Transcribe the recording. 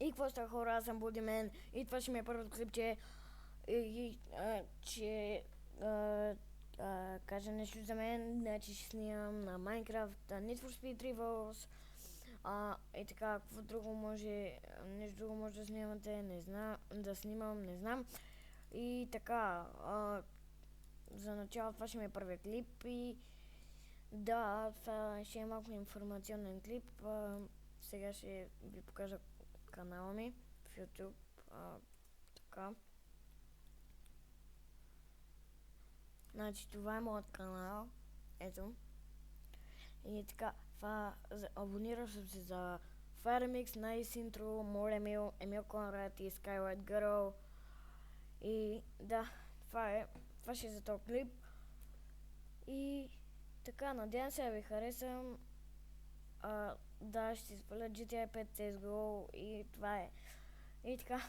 И какво става, хора, аз съм Бодимен и това ще ми е първото клипче. Че кажа нещо за мен, значи ще снимам на Minecraft, Need for Speed Rivals, и така, какво друго може, нещо друго може да снимате, не знам, да снимам, не знам. И така, за начало това ще ми е първият клип и да, това ще е малко информационен клип. Сега ще ви покажа канала ми в YouTube. Така. Значи това е моят канал. Ето. И така, абонирал съм се за Firemix, Nice Intro, More Емил Конрад и Skyward Girl. И да, това ще е за този клип. И така, надявам се да ви харесам. Да, ще сваля GTA 5 CSGO и това е. И така.